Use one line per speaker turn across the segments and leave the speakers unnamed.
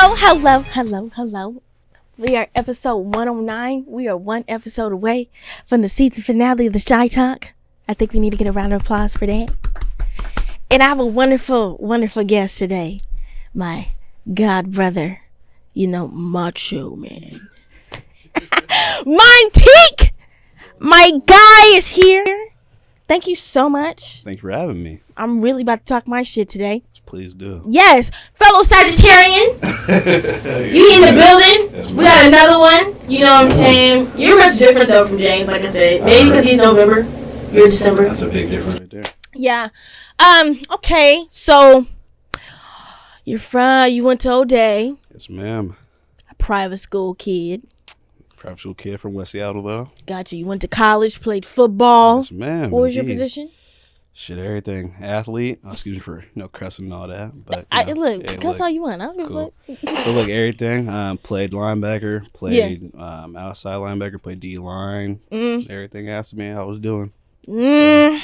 Hello. We are episode 109. We are one episode away from the season finale of the Shai Talk. I think we need to get a round of applause for that. And I have a wonderful guest today. My god brother, Macho Man. Montique! My guy is here. Thank you so much.
Thanks for having me.
I'm really about to talk my shit today.
Please do.
Yes, fellow Sagittarian. You in the building?
Yes,
we got another one. You know what I'm saying? You're much different though from James, like I said. Maybe because he's November. You're December.
That's a big difference right there.
Yeah. Okay. So you went to O'Day.
Yes, ma'am.
A private school kid.
Private school kid from West Seattle, though.
Gotcha. You went to college, played football.
Yes, ma'am.
What was your position?
Shit, everything. Athlete. Excuse me for cussing and all that. But
cuss all you want. I don't give a fuck.
So everything. Played linebacker. Played outside linebacker. Played D line. Everything asked me how I was doing.
Okay.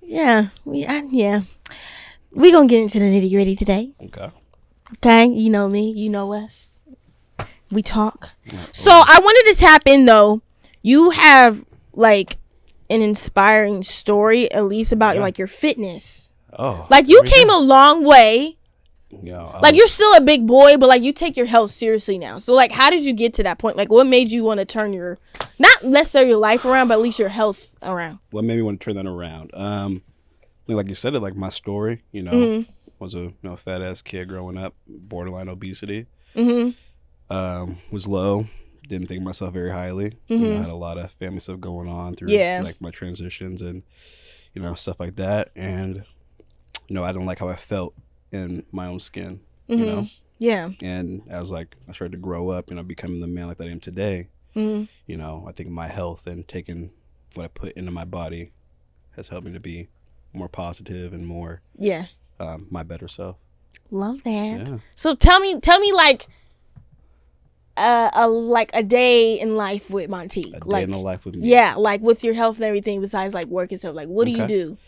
Yeah. We gonna get into the nitty gritty today. Okay. You know me. You know us. We talk. So I wanted to tap in though. You have an inspiring story, at least about your fitness.
Oh.
You came a long way.
Yeah.
You're still a big boy, but you take your health seriously now. So how did you get to that point? What made you want to turn your, not necessarily your life around, but at least your health around?
What made me want to turn that around? Like you said it, my story, was a fat ass kid growing up, borderline obesity. Was low. Didn't think of myself very highly. I had a lot of family stuff going on through my transitions and stuff like that, and I don't like how I felt in my own skin. And as I started to grow up, becoming the man that I am today, I think my health and taking what I put into my body has helped me to be more positive and more my better self.
Love that.
Yeah.
So tell me a day in life with Montique.
A day in the life with me.
Yeah, with your health and everything besides work and stuff. What do you do?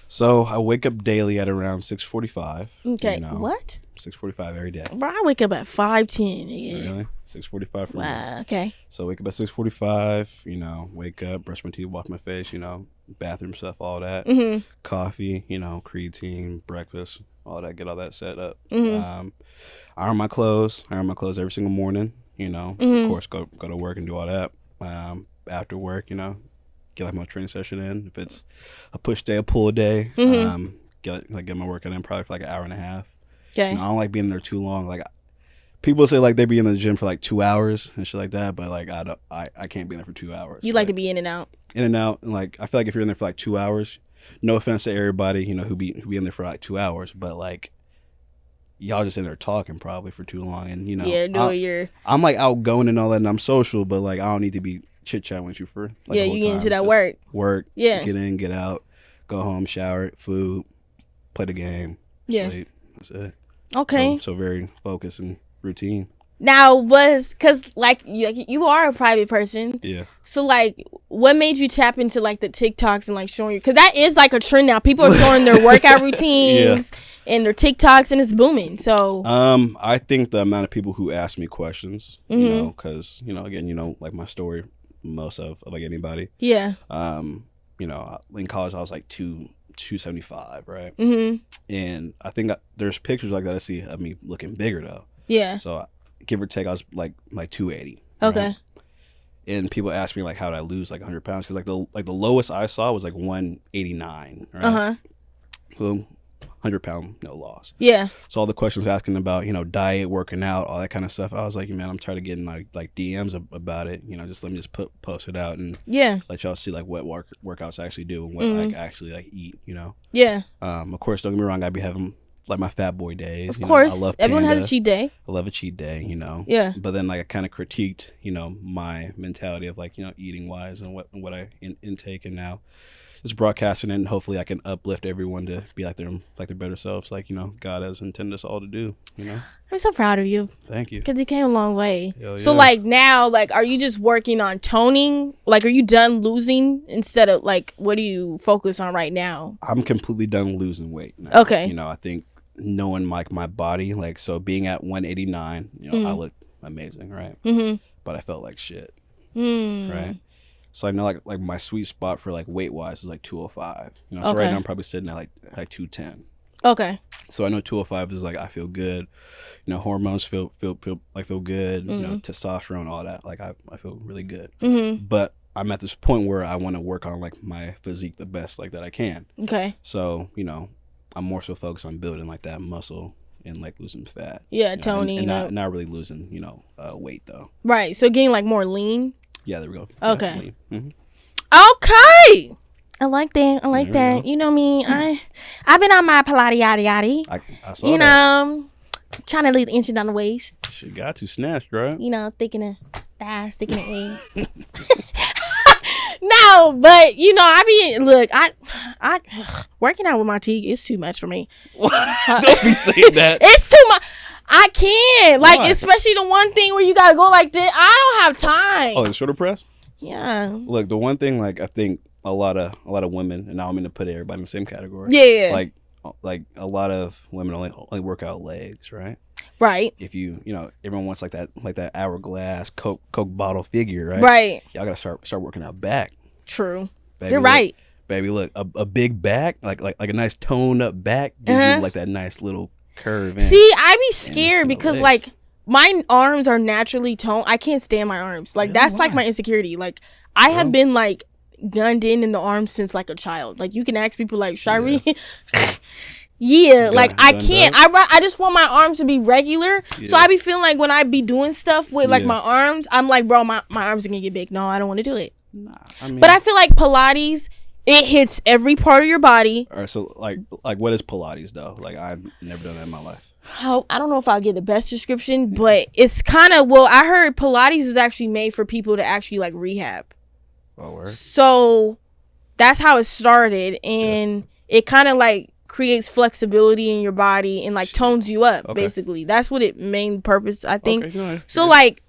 So
I wake up daily at around 6:45.
Okay. What?
6:45 every day.
Bro, I wake up at 5:10. Yeah.
Really? 6:45 for me.
Wow. Okay.
So wake up at 6:45. Wake up, brush my teeth, wash my face. Bathroom stuff, all that. Coffee. Creatine, breakfast, all that. Get all that set up. Iron my clothes every single morning. Of course, go to work and do all that. After work, get my training session in. If it's a push day, a pull day, get my workout in probably for an hour and a half.
Okay.
I don't like being there too long. People say they be in the gym for 2 hours and shit like that, but I can't be in there for 2 hours.
You like to be in and out.
In and out, and I feel if you're in there for 2 hours, no offense to everybody, who be in there for 2 hours, but y'all just in there talking probably for too long, and I'm outgoing and all that, and I'm social, but I don't need to be chit chatting with you for the whole
you get
time.
into that work,
get in, get out, go home, shower, food, play the game, sleep. That's it.
Okay.
So very focused and routine.
Now because you are a private person.
Yeah.
So what made you tap into the TikToks and showing you, because that is a trend now. People are showing their workout routines and their TikToks, and it's booming. So
I think the amount of people who ask me questions, because again, my story, most of anybody.
Yeah.
In college I was 275, right? And I think there's pictures like that I see of me looking bigger though.
Yeah.
So give or take, I was like 280.
Okay.
Right? And people ask me how did I lose 100 pounds? Because the lowest I saw was 189. Right? So 100-pound loss.
Yeah.
So all the questions asking about diet, working out, all that kind of stuff. I was like, man, I'm trying to get in DMs about it. Just let me just post it out and let y'all see what workouts I actually do and what I actually eat.
Yeah.
Of course, don't get me wrong. I be having my fat boy days.
Of course,
I love
everyone
Panda.
has a cheat day.
I love a cheat day.
Yeah.
But then I kind of critiqued my mentality of eating wise and what I intake, and now just broadcasting it, and hopefully I can uplift everyone to be their better selves, God has intended us all to do.
I'm so proud of you.
Thank you.
Because you came a long way.
Hell
so
yeah.
Now, are you just working on toning? Are you done losing instead of what do you focus on right now?
I'm completely done losing weight now.
Okay.
I think knowing like my body, like, so being at 189, you know, I look amazing, right? But I felt like shit, right? So I know like my sweet spot for like weight wise is like 205. You know, so right now I'm probably sitting at like 210.
Okay.
So I know 205 is like I feel good. You know, hormones feel good. You know, testosterone, all that. Like I feel really good. But I'm at this point where I want to work on like my physique the best like that I can.
Okay.
So, you know, I'm more so focused on building like that muscle and like losing fat.
Yeah,
you know,
toning.
And not really losing, you know, weight though.
Right. So getting like more lean.
Yeah, there we go.
Okay.
Yeah,
okay. I like that. You know me. I've been on my Pilates yada.
I saw
you
that.
know, trying to leave the inch down the waist.
She got too snatched, right?
You know, thinking of thighs, thinking of eggs. No, but you know, I working out with Montique is too much for me.
Don't be saying that.
It's too much. I can't. Like,
Why?
especially the one thing where you gotta go like this. I don't have time.
Oh, the shoulder press?
Yeah.
Look, the one thing, like, I think a lot of women, and I don't mean to put everybody in the same category.
Yeah.
Like a lot of women only work out legs, right?
Right.
If you know, everyone wants like that hourglass Coke bottle figure, right?
Right.
Y'all gotta start working out back.
True.
Baby,
You're
look,
right.
Baby, look, a big back, like a nice toned up back gives you like that nice little curve in.
See, I be scared because
legs.
like my arms are naturally toned. I can't stand my arms. Like that's like my insecurity. Like I have been like gunned in the arms since like a child. Like you can ask people like Shai. Yeah, like I can't. I just want my arms to be regular. Yeah. So I be feeling like when I be doing stuff with like my arms, I'm like, bro, my arms are gonna get big. No, I don't want to do it.
Nah, I mean,
but I feel like Pilates, it hits every part of your body.
All right, so like what is Pilates though? Like I've never done that in my life.
I don't know if I'll get the best description, but it's kind of, well, I heard Pilates is actually made for people to actually like rehab.
Oh, word.
So that's how it started, and it kind of like creates flexibility in your body and like tones you up. Basically, that's what it main purpose, I think. So like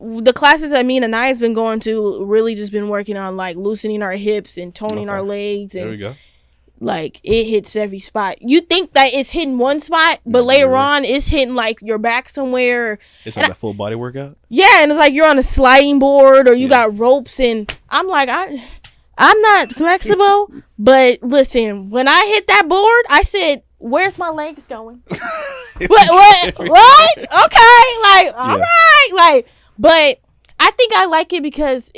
the classes that me and Anaya's been going to really just been working on like loosening our hips and toning our legs, and
there we go.
Like it hits every spot. You think that it's hitting one spot, but later on it's hitting like your back somewhere.
It's like a full body workout.
Yeah, and it's like you're on a sliding board or you got ropes, and I'm like, I'm not flexible, but listen, when I hit that board, I said, "Where's my legs going?" what? Okay, like all right, like, but I think I like it because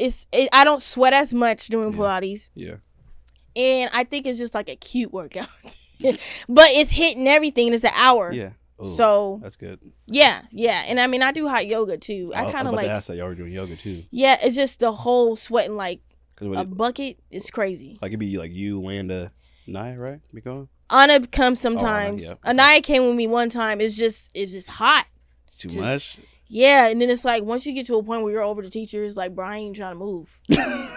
I don't sweat as much doing Pilates.
Yeah.
And I think it's just like a cute workout. But it's hitting everything. It's an hour.
Yeah. Ooh,
so
that's good.
Yeah. And I mean, I do hot yoga too. I kind of like.
I said y'all were doing yoga too.
Yeah, it's just the whole sweating like a bucket is crazy.
Like it'd be like you, Landa, Naya, right? Be going.
Anna comes sometimes. Anaya came with me one time. It's just hot.
It's too much.
Yeah, and then it's like once you get to a point where you're over the teacher, it's like, bro, I ain't trying to move.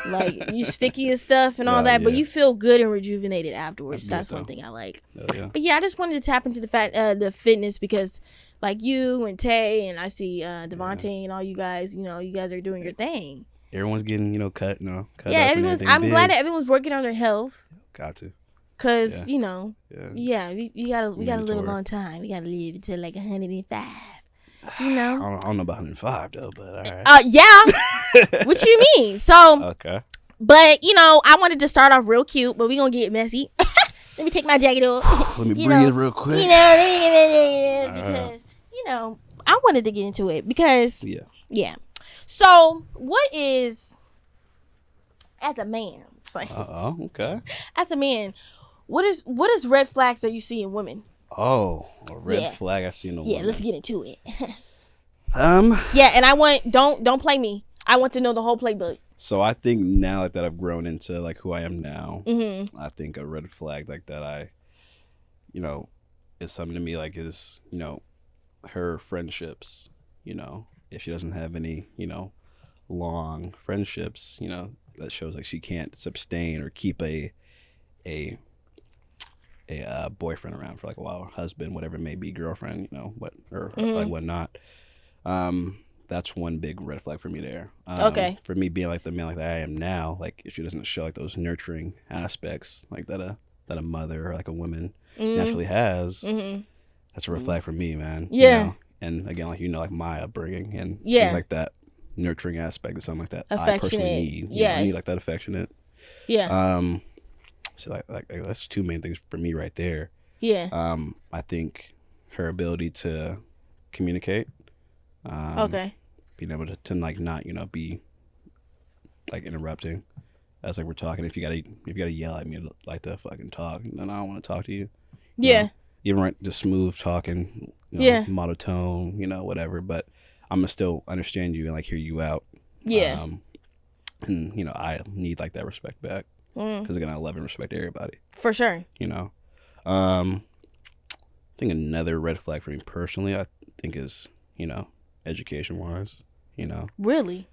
Like you sticky and stuff and all that, but you feel good and rejuvenated afterwards. That's one thing I like. But yeah, I just wanted to tap into the fitness because like you and Tay and I see Devontae and all you guys, you know, you guys are doing your thing.
Everyone's getting, cut, cut
yeah,
up
I'm glad that everyone's working on their health.
Got to.
Cause you know, we gotta live a long time. We gotta live until like 105. You know,
I don't know about 105 though, but all right.
Yeah. What you mean? So
okay.
But you know, I wanted to start off real cute, but we gonna get messy. Let me take my jacket off.
Let me breathe real quick.
You know, because you know, I wanted to get into it because yeah. So, what is as a man? It's like,
okay. As
a man, what is red flags that you see in women?
Oh, a red flag I see in a woman.
Yeah, let's get into it.
Yeah,
and I want don't play me. I want to know the whole playbook.
So I think now that I've grown into like who I am now, I think a red flag like that is something to me like is, her friendships, if she doesn't have any, long friendships, that shows like she can't sustain or keep a boyfriend around for like a while, husband, whatever it may be, girlfriend, like whatnot. That's one big red flag for me there. For me being like the man like that I am now, like if she doesn't show like those nurturing aspects like that a mother or like a woman naturally has, that's a red flag for me, man.
Yeah.
You know? And again, like, like my upbringing and things like that, nurturing aspect of something like that. I personally need. I need like that affectionate.
Yeah.
So like that's two main things for me right there.
Yeah.
I think her ability to communicate.
Okay.
Being able to like not be like interrupting as like we're talking. If you gotta yell at me like to fucking talk, then I don't want to talk to you. Even right, just smooth talking. Monotone. Whatever. But I'm gonna still understand you and like hear you out.
Yeah.
And I need like that respect back because again I love and respect everybody.
For sure.
I think another red flag for me personally, I think is education wise.
Really.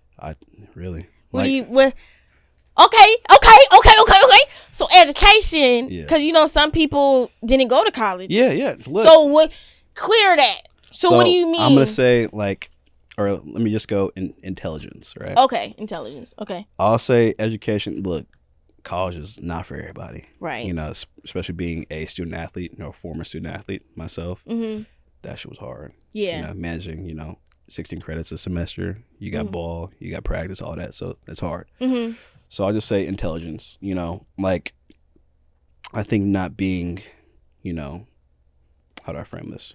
Really.
What do you? What? Okay. So education, because some people didn't go to college.
Yeah. Look.
So what? Clear that. So what do you mean?
I'm gonna say or let me just go in intelligence, right?
Okay, intelligence. Okay.
I'll say education. Look, college is not for everybody,
right?
Especially being a student athlete, former student athlete myself. Mm-hmm. That shit was hard.
Yeah.
Managing, 16 credits a semester. You got ball, you got practice, all that. So it's hard.
Mm-hmm.
So I'll just say intelligence. Like I think not being, how do I frame this?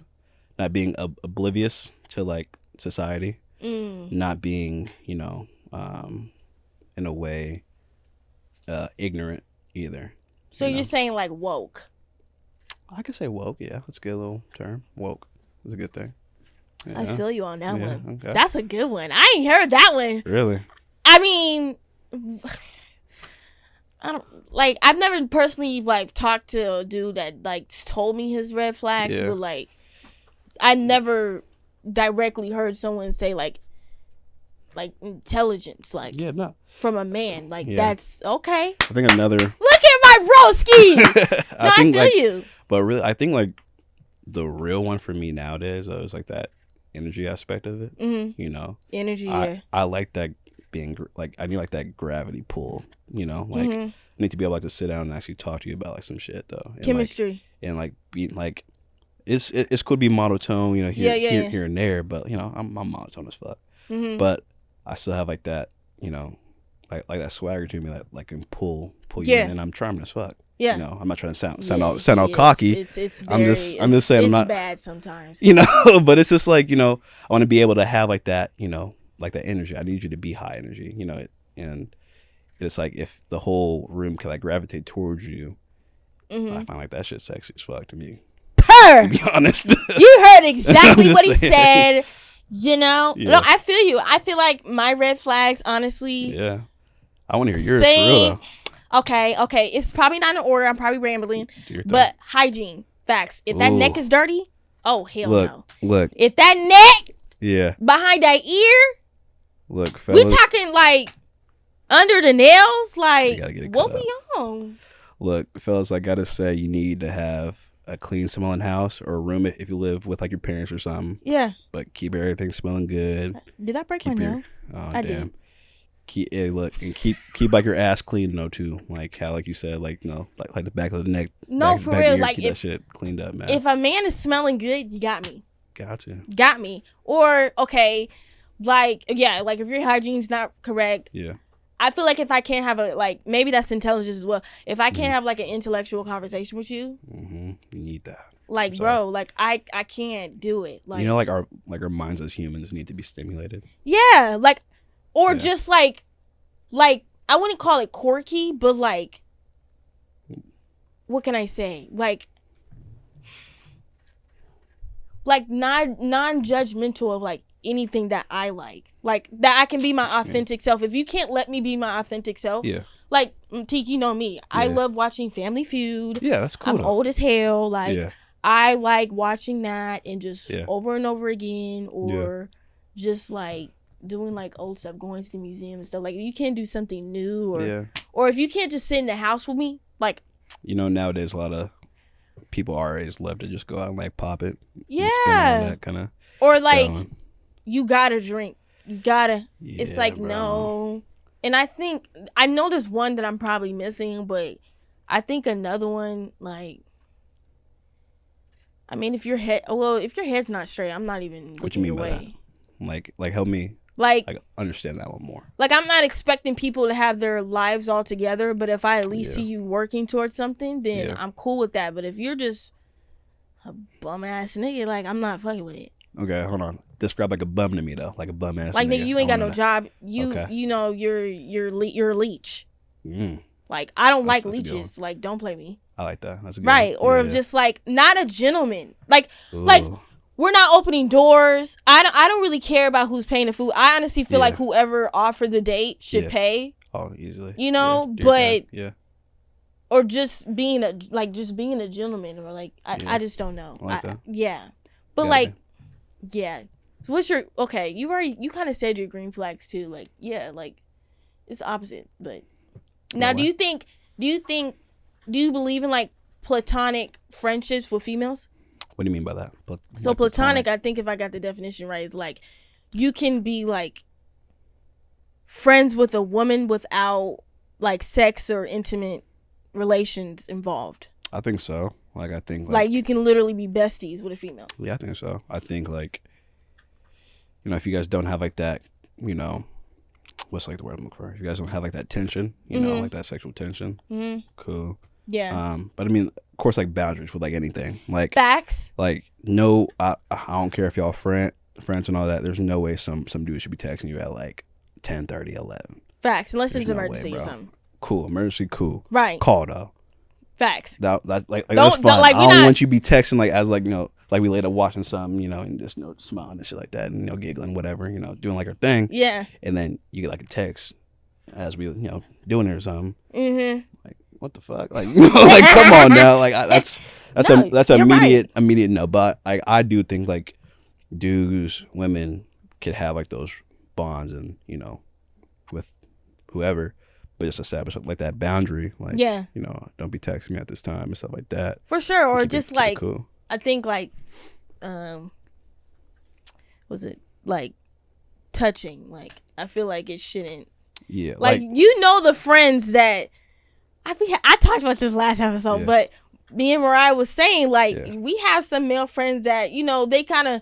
Not being oblivious to like society, not being, in a way, ignorant either.
So you're saying like woke?
I could say woke. Yeah, that's a good little term. Woke is a good thing. Yeah.
I feel you on that one.
Okay.
That's a good one. I ain't heard that one.
Really?
I mean, I've never personally like talked to a dude that like told me his red flags, but like I never directly heard someone say like intelligence, like from a man, like that's okay.
I think another.
Look at my broski. I feel you.
But really, I think like the real one for me nowadays is like that energy aspect of it. Mm-hmm.
Energy.
I like that being like I need like that gravity pull. Like I need to be able to sit down and actually talk to you about like some shit though. And,
chemistry.
And like be like. It's cool to be monotone, here and there, but I'm monotone as fuck. Mm-hmm. But I still have like that, like that swagger to me that like can pull you in, and I'm charming as fuck. Yeah. I'm not trying to sound all cocky.
It's
I'm just saying I'm not
bad sometimes.
But it's just like, I want to be able to have like that, like that energy. I need you to be high energy, and it's like if the whole room can like gravitate towards you, I find like that shit sexy as fuck to me. To be honest.
You heard exactly what he said. No, I feel you. I feel like my red flags, honestly.
Yeah. I want to hear yours for real though.
Okay. It's probably not in order. I'm probably rambling. But hygiene. Facts. If that neck is dirty, oh hell no.
Look.
If that neck behind that ear,
look, fellas,
we talking like under the nails, like what we on?
Look, fellas, I gotta say you need to have a clean smelling house or a room if you live with like your parents or something. Yeah. But keep everything smelling good.
Did I break my nail?
Oh, I did. Keep like your ass clean though too. Like how like you said, like like the back of the neck.
No, for real. Like
keep that shit cleaned up, man.
If a man is smelling good, you got me.
Got
me. Or okay, like like if your hygiene's not correct.
Yeah.
I feel like if I can't have maybe that's intelligence as well. If I can't have like an intellectual conversation with you,
you need that.
Like, bro, like I can't do it. Like,
like our minds as humans need to be stimulated.
Yeah, like, or just like I wouldn't call it quirky, but like, what can I say? Like non-judgmental of like anything that I like that I can be my authentic self. If you can't let me be my authentic self, like Montique, you know me, I love watching Family Feud.
Yeah, that's cool.
I'm old as hell. Like I like watching that and just over and over again, or just like doing like old stuff, going to the museum and stuff. Like you can't do something new, or if you can't just sit in the house with me, like
nowadays a lot of people our age love to just go out and like pop it.
Yeah.
And that kind of.
Or like you gotta drink. You gotta. It's like bro. No. And I know there's one that I'm probably missing, but I think another one, like I mean, if your head's not straight, I'm not even
What you mean by that? Like help me like understand that one more.
Like, I'm not expecting people to have their lives all together, but if I at least see you working towards something, then I'm cool with that. But if you're just a bum ass nigga, like, I'm not fucking with it.
Okay, hold on. Describe like a bum to me though, like a bum ass.
Like, nigga, you ain't got no job. You know, you're a leech. Like, I don't like leeches. Like, don't play me.
I like that. That's a good
right. One. Or just like not a gentleman. Like we're not opening doors. I don't really care about who's paying the food. I honestly feel like whoever offered the date should pay.
Oh, easily.
You know, but or just being a gentleman, or like I just don't know.
I like that.
But like So what's your you kind of said your green flags too. Like like it's the opposite. But now do you believe in like platonic friendships with females?
What do you mean by that?
So platonic, I think if I got the definition right, is like you can be like friends with a woman without like sex or intimate relations involved.
I think so. I think
you can literally be besties with a female.
Yeah, I think so. I think if you guys don't have like that, what's like the word I'm looking for? If you guys don't have like that tension, like that sexual tension, cool.
Yeah.
But I mean, of course, like boundaries with like anything. Like
facts.
Like no, I don't care if y'all friends and all that. There's no way some dude should be texting you at like 10:30, 11.
Facts, unless it's an emergency or something.
Cool, emergency, cool.
Right.
Call though.
Facts.
That's fine. I don't want you to be texting like as like like we later watching something, and just smiling and shit like that, and giggling, whatever, doing like our thing.
Yeah.
And then you get like a text as we doing it or something. Like, what the fuck? Like, like come on now. Like that's immediate no. But I do think like dudes, women could have like those bonds and with whoever, but just establish like that boundary. Like don't be texting me at this time and stuff like that.
For sure, or just like
cool.
I think like was it like touching? Like I feel like it shouldn't.
Yeah.
Like the friends that. I talked about this last episode, but me and Mariah was saying, we have some male friends that, they kind of,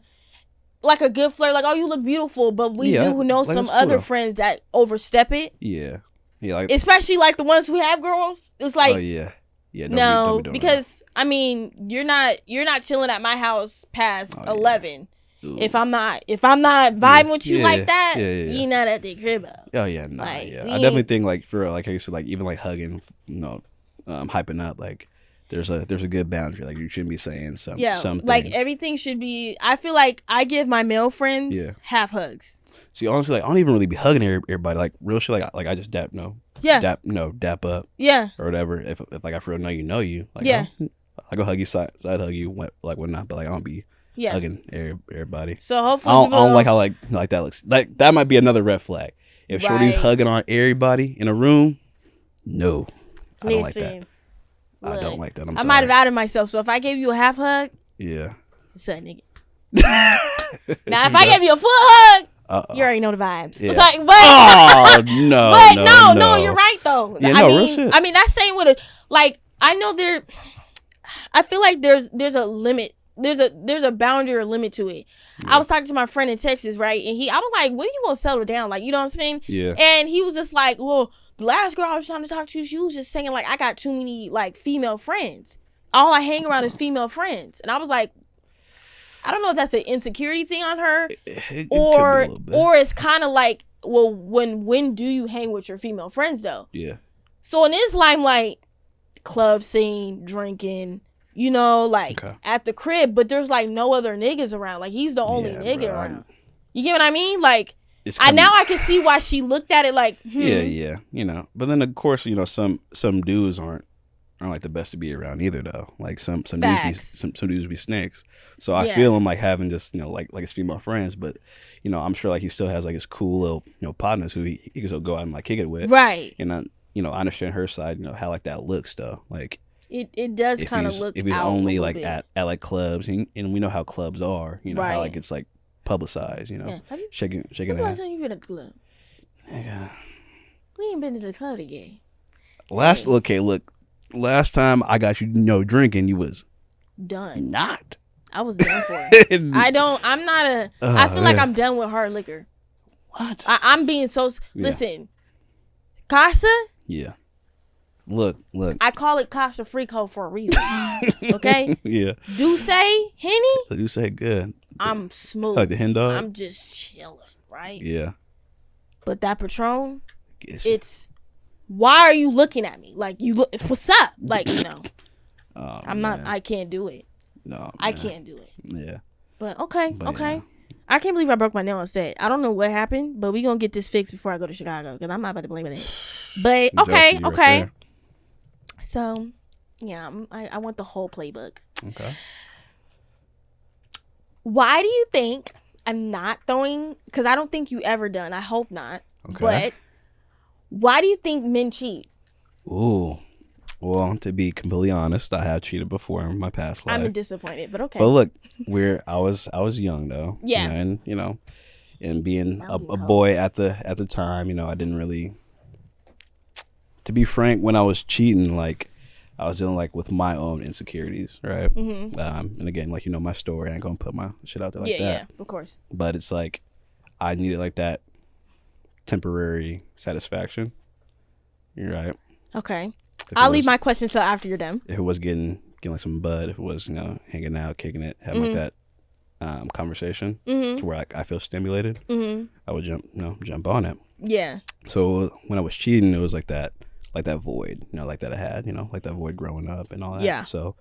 like a good flirt, like, oh, you look beautiful, but we do know some other friends that overstep it. Yeah. Yeah. Like, especially, like, the ones who have girls. It's like,
oh, yeah. Yeah,
no, because, that. I mean, you're not chilling at my house past 11. Ooh. If I'm not vibing with you like that, you're not at the crib.
Oh yeah, nah, I definitely think like for like how you said, like even like hugging, hyping up, like there's a good boundary. Like you shouldn't be saying something.
Like everything should be. I feel like I give my male friends half hugs.
See, honestly, like I don't even really be hugging everybody. Like real shit, like I just dap up, or whatever. If like I for real know you, like I go hug you, side hug you, like whatnot, but like I don't be. Yeah, hugging everybody.
So hopefully,
I don't like how like that looks. Like that might be another red flag. If Shorty's hugging on everybody in a room, no, I don't like that. Look, I don't like that.
I might have outed myself. So if I gave you a half hug, it's a nigga. Now if I gave you a full hug, you already know the vibes. Yeah. It's like, but no, you're right though.
Yeah, real shit.
I mean, that's saying what I know there. I feel like there's a limit. There's a boundary or limit to it. Yeah. I was talking to my friend in Texas, right? And I was like, when are you gonna settle down? Like, you know what I'm saying?
Yeah.
And he was just like, well, the last girl I was trying to talk to, she was just saying like, I got too many like female friends. All I hang around is female friends. And I was like, I don't know if that's an insecurity thing on her, or it's kind of like, well, when do you hang with your female friends though?
Yeah.
So in this limelight, club scene, drinking. At the crib, but there's like no other niggas around. Like he's the only nigga around. You get what I mean? Like I can see why she looked at it like
yeah. But then of course some dudes aren't like the best to be around either though. Like some dudes be snakes. So I feel him like having just like his female friends, but I'm sure like he still has like his cool little partners who he can still go out and like kick it with.
Right.
And I understand her side. How like that looks though. Like.
It does kind of look.
If he's
out
only
like
at like clubs, and we know how clubs are, how like it's like publicized, shaking
hands. How you been at the club?
Nigga.
We ain't been to the club again.
Last time I got you drinking, you was
done.
Not.
I was done for it. I feel like I'm done with hard liquor.
What?
I'm being so... Listen. Casa?
Yeah. Look.
I call it Casa Frico for a reason. Okay?
Yeah.
Douce, Henny?
Douce, good.
I'm smooth.
Like the hen dog?
I'm just chilling, right?
Yeah.
But that Patron, it's... Why are you looking at me? Like, you look... What's up? Like, I'm not... I can't do it.
No, man.
I can't do it.
Yeah.
But okay.
Yeah.
I can't believe I broke my nail on set. I don't know what happened, but we gonna get this fixed before I go to Chicago because I'm not about to blame it. But okay.
Right
So, yeah, I want the whole playbook.
Okay.
Why do you think I'm not throwing? Because I don't think you ever done. I hope not. Okay. But why do you think men cheat?
Ooh. Well, to be completely honest, I have cheated before in my past life.
I'm disappointed, but okay.
But look, I was young though.
Yeah.
And being a boy at the time, I didn't really. To be frank, when I was cheating, like I was dealing like with my own insecurities, right? Mm-hmm. And again, like my story, I ain't gonna put my shit out there like that.
Yeah, of course.
But it's like I needed like that temporary satisfaction. You're right.
Okay. I'll leave my questions till after you're done.
If it was getting like some bud, if it was hanging out, kicking it, having like that conversation to where I feel stimulated, I would jump on it.
Yeah.
So when I was cheating, it was like that void, like that I had, like that void growing up and all that.
Yeah.
So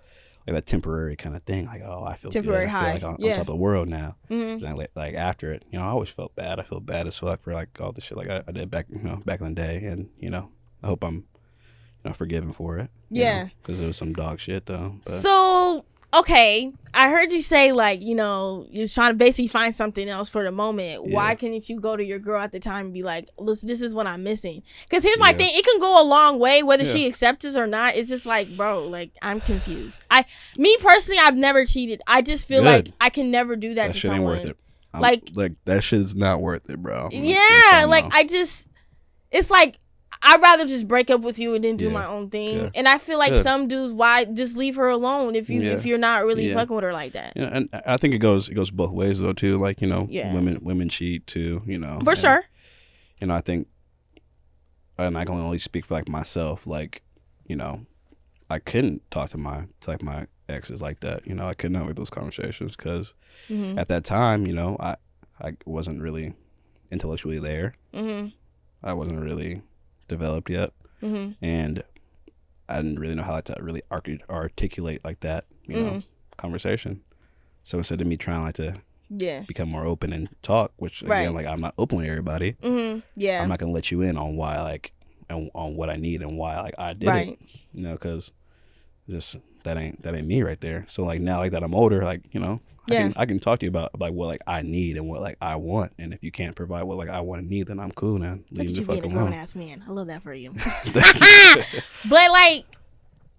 like that temporary kind of thing, like I feel
temporary
good.
high.
I feel like on top of the world now. Mm-hmm. And like after it, I always felt bad. I feel bad as fuck for like all the shit like I did back in the day, and I hope I'm forgiven for it.
Yeah.
Because it was some dog shit though. But.
So, okay. I heard you say like, you're trying to basically find something else for the moment. Yeah. Why couldn't you go to your girl at the time and be like, listen, this is what I'm missing? Because here's my thing. It can go a long way whether she accepts it or not. It's just like, bro, like I'm confused. Me personally, I've never cheated. I just feel like I can never do that to
shit
someone.
Ain't worth it. Like that shit's not worth it, bro.
Yeah. It's like, I'd rather just break up with you and then do my own thing. Yeah. And I feel like some dudes, why just leave her alone if you're not really fucking with her like that.
Yeah, and I think it goes both ways though too. Like women cheat too.
For sure.
I think, and I can only speak for like myself. Like I couldn't talk to my exes like that. I couldn't have those conversations because at that time, I wasn't really intellectually there. Mm-hmm. I wasn't really developed yet, and I didn't really know how to really articulate like that, conversation. So instead of me trying like to become more open and talk, which again, like I'm not open with everybody. I'm not gonna let you in on why like and on what I need and why like I did it, because just that ain't me right there. So like now like that I'm older, like I can talk to you about like what like I need and what like I want, and if you can't provide what like I want and need, then I'm cool now.
Leave the fuck alone. Being a grown ass man, I love that for you. But like,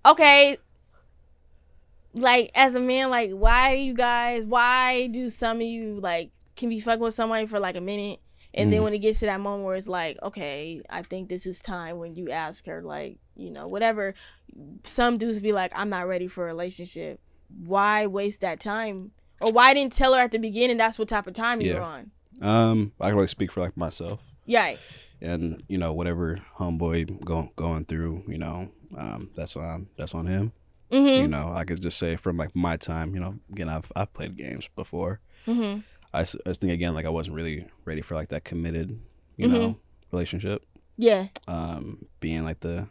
okay, like as a man, like why do some of you like can be fucking with somebody for like a minute, and then when it gets to that moment where it's like, okay, I think this is time, when you ask her like whatever, some dudes be like, I'm not ready for a relationship. Why waste that time? Or why didn't tell her at the beginning that's what type of time you were on? I can only speak for like myself. Yeah. And whatever homeboy going through, that's on him. Mm-hmm. I could just say from like my time, again I've played games before. Mm-hmm. I think again like I wasn't really ready for like that committed, relationship. Yeah. Being like the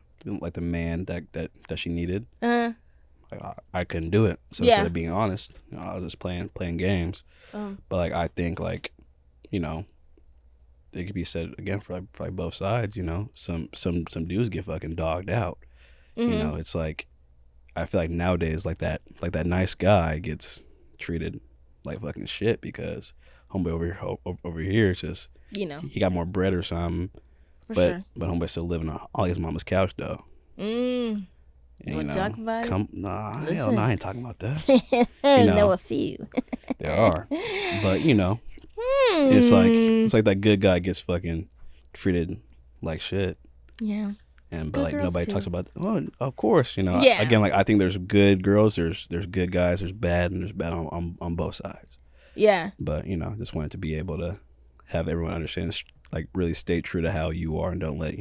man that she needed. I couldn't do it. So instead of being honest, I was just playing games. But like I think like, it could be said again for like both sides. Some dudes get fucking dogged out. It's like I feel like nowadays like that nice guy gets treated like fucking shit because homeboy over here is just he got more bread or something. But homeboy still living on his mama's couch though. And, talk about it?
Nah, hell no, I ain't talking about that.
I know a few.
There are, but it's like that good guy gets fucking treated like shit.
Yeah.
but like nobody talks about. Oh, of course, Again, like I think there's good girls, there's good guys, there's bad, and there's bad on both sides.
Yeah.
But just wanted to be able to have everyone understand, like really stay true to how you are, and don't let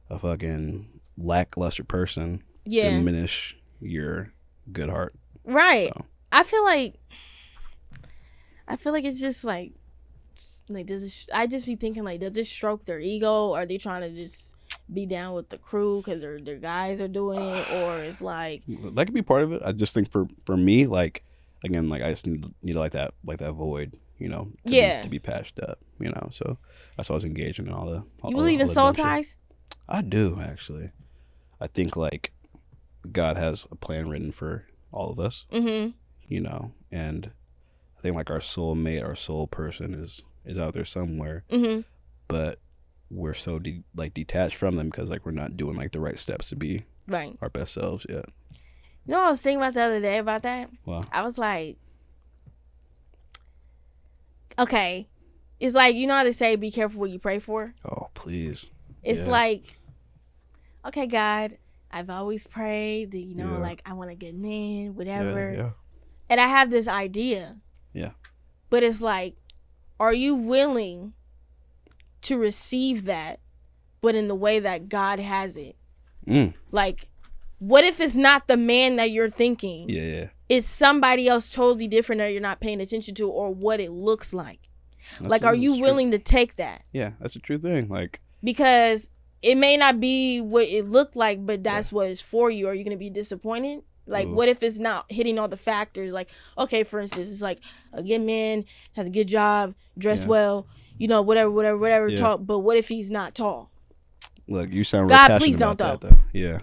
a fucking lackluster person diminish your good heart.
Right. So. I feel like it's just like I just be thinking like, does it stroke their ego? Or are they trying to just be down with the crew because their guys are doing it? Or it's like
that could be part of it. I just think for me, like again, like I just need like that void, to be patched up, So that's why I was engaging in all the.
You believe in soul ties?
I do, actually. I think like God has a plan written for all of us, and I think like our soul mate, our soul person is out there somewhere, but we're so detached from them because like we're not doing like the right steps to be our best selves yet.
You know what I was thinking about the other day about that?
Wow.
I was like, okay, it's like, you know how they say, be careful what you pray for?
Oh, please.
It's like, okay, God, I've always prayed that, like I want a good man, whatever.
Yeah.
And I have this idea.
Yeah.
But it's like, are you willing to receive that, but in the way that God has it? Like, what if it's not the man that you're thinking?
Yeah.
It's somebody else totally different that you're not paying attention to, or what it looks like. Are you willing to take that?
Yeah, that's a true thing. Like,
because it may not be what it looked like, but that's what it's for you. Are you going to be disappointed? Like, what if it's not hitting all the factors? Like, okay, for instance, it's like a good man, has a good job, dress well, whatever, tall. But what if he's not tall?
Look, you sound really passionate
please
about
don't,
that, though. Yeah.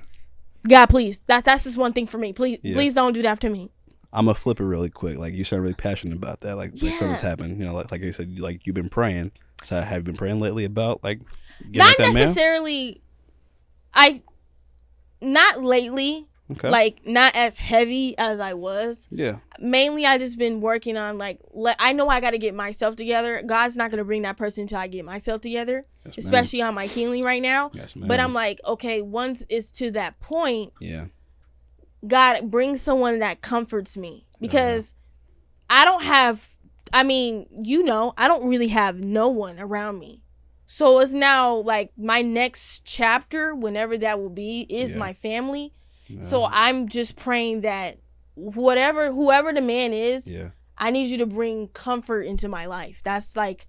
God, please. That's just one thing for me. Please don't do that to me.
I'm gonna flip it really quick. Like, you sound really passionate about that. Like something's happened. Like you said, like you've been praying. So have you been praying lately about like
not necessarily? Not lately.
Okay.
Like, not as heavy as I was.
Yeah.
Mainly, I just been working on, like, I know I got to get myself together. God's not going to bring that person until I get myself together. Yes, especially on my healing right now.
Yes, ma'am.
But I'm like, okay, once it's to that point, God, bring someone that comforts me. Because I don't have, I don't really have no one around me. So it's now, like, my next chapter, whenever that will be, is my family. So I'm just praying that whoever the man is, I need you to bring comfort into my life. That's like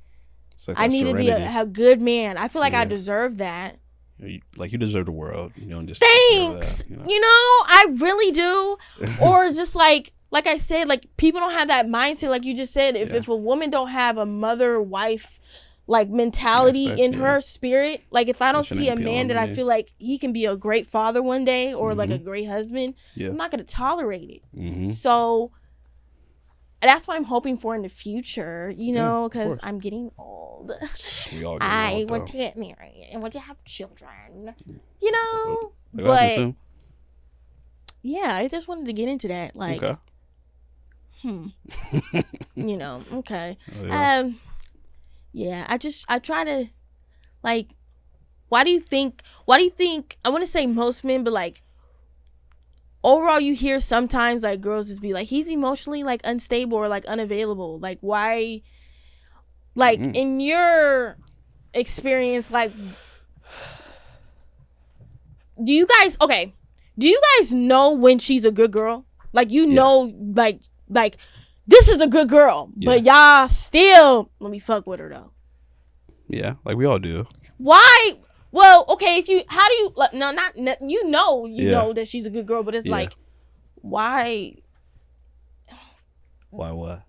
I need to be a good man. I feel like I deserve that.
You deserve the world. You don't just
thanks. That, I really do. Or just like I said, like people don't have that mindset. Like you just said, if a woman don't have a mother, wife, like mentality in her spirit, like if I don't see a man that I feel like he can be a great father one day or like a great husband, I'm not gonna tolerate it. So that's what I'm hoping for in the future, because I'm getting old. I want to get married and want to have children, but yeah, I just wanted to get into that, like okay. Yeah, I try to, like, why do you think, I want to say most men, but, like, overall you hear sometimes, like, girls just be like, he's emotionally, like, unstable or, like, unavailable. Like, why, like, in your experience, like, do you guys know when she's a good girl? Like, like, this is a good girl, but y'all still let me fuck with her though.
Yeah, like we all do.
Why? Well, okay, how do you? No, not you know that she's a good girl, but it's like, why?
Why what?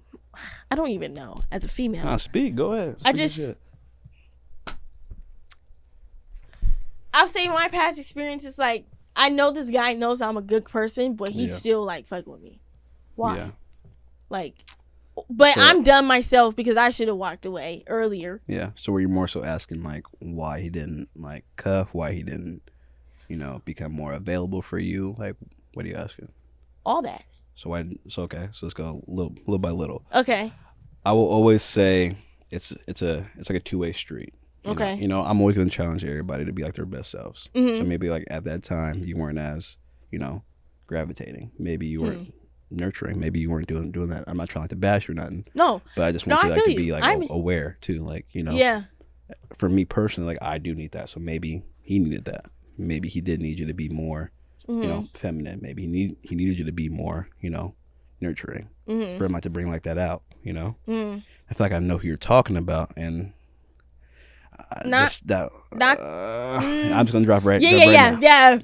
I don't even know. As a female,
nah, speak. Go ahead.
I'll say my past experience is like, I know this guy knows I'm a good person, but he's still like fucking with me. Why? Yeah. Like, but I'm done myself because I should have walked away earlier.
Yeah. So were you more so asking like why he didn't like cuff, why he didn't, become more available for you? Like, what are you asking?
All that.
So okay. So let's go little by little.
Okay.
I will always say it's like a two-way street.
Okay.
You know, I'm always going to challenge everybody to be like their best selves. So maybe like at that time you weren't as, you know, gravitating. Maybe you weren't nurturing. Maybe you weren't doing that. I'm not trying to bash or nothing.
No.
But I just want you like to be like aware too. Like, you know.
Yeah.
For me personally, like I do need that. So maybe he needed that. Maybe he did need you to be more, you know, feminine. Maybe he needed you to be more, you know, nurturing. For him like to bring like that out, you know. I feel like I know who you're talking about, and I'm just gonna drop right.
Yeah.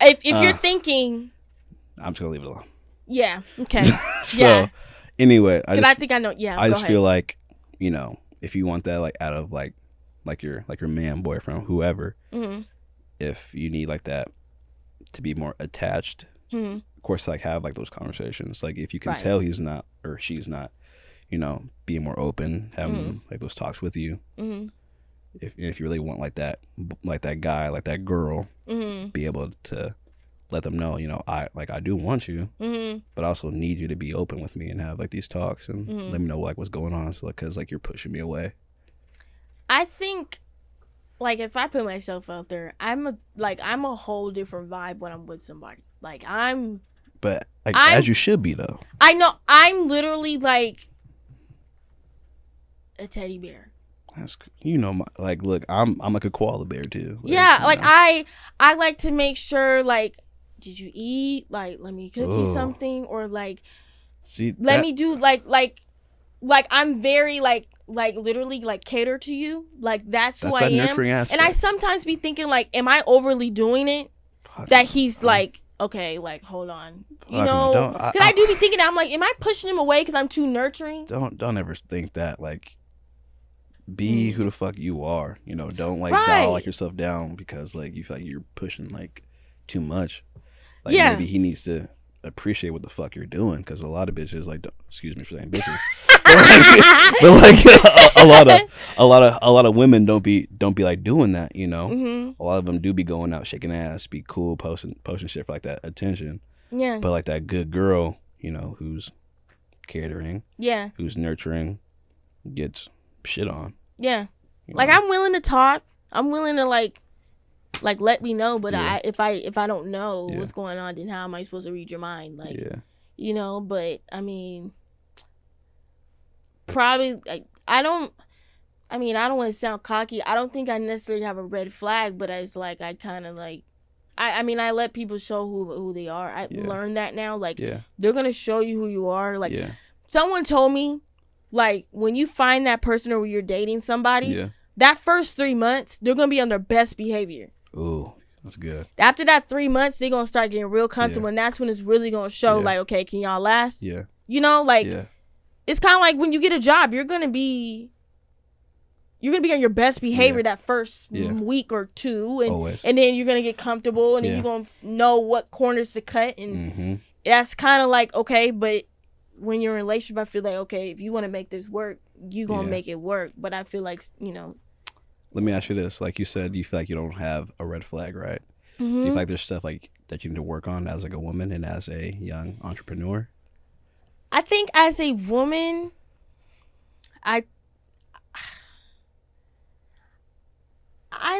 If you're thinking,
I'm just gonna leave it alone.
Yeah. Okay.
So anyway,
I think I know. Yeah.
I just feel like, you know, if you want that like out of like your man, boyfriend, whoever, if you need like that to be more attached, of course, like have like those conversations. Like if you can tell he's not or she's not, you know, being more open, having like those talks with you. If you really want like that guy, like that girl, be able to let them know, you know, I do want you, but I also need you to be open with me and have like these talks and let me know like what's going on. So because like you're pushing me away.
I think, like, if I put myself out there, I'm a whole different vibe when I'm with somebody. Like
but like, as you should be though.
I know I'm literally like a teddy bear.
That's, you know, like, look, I'm like a koala bear too. Like,
yeah, like I like to make sure, like, did you eat? Like, let me cook you something, or like, let me do like I'm very like literally like cater to you. Like that's who I am. And I sometimes be thinking like, am I overly doing it? That he's like, okay, like hold on, you know? Because I do be thinking that I'm like, am I pushing him away because I'm too nurturing?
Don't ever think that. Like, be who the fuck you are. You know, don't like dial like yourself down because like you feel like you're pushing like too much. Like maybe he needs to appreciate what the fuck you're doing, because a lot of bitches like, excuse me for saying bitches, but like a lot of women don't be like doing that. You know, a lot of them do be going out shaking ass, be cool, posting shit for like that attention.
Yeah.
But like that good girl, you know, who's catering, who's nurturing, gets shit on.
Yeah. Like, I'm willing to talk. I'm willing to like let me know, but if I don't know what's going on, then how am I supposed to read your mind? Like, you know, but I mean, probably like, I don't want to sound cocky. I don't think I necessarily have a red flag, but it's like I kind of like, I mean, I let people show who they are. I learned that now. Like, they're gonna show you who you are. Like, someone told me, like, when you find that person or when you're dating somebody, that first 3 months, they're going to be on their best behavior.
Ooh, that's good.
After that 3 months, they're going to start getting real comfortable, and that's when it's really going to show, like, okay, can y'all last?
Yeah.
You know, like, it's kind of like when you get a job, you're going to be on your best behavior that first week or two, and then you're going to get comfortable, and then you're going to know what corners to cut, and that's kind of like, okay, but when you're in a relationship, I feel like, okay, if you want to make this work, you gonna make it work. But I feel like, you know.
Let me ask you this: like you said, you feel like you don't have a red flag, right? You feel like there's stuff like that you need to work on as like a woman and as a young entrepreneur.
I think as a woman, I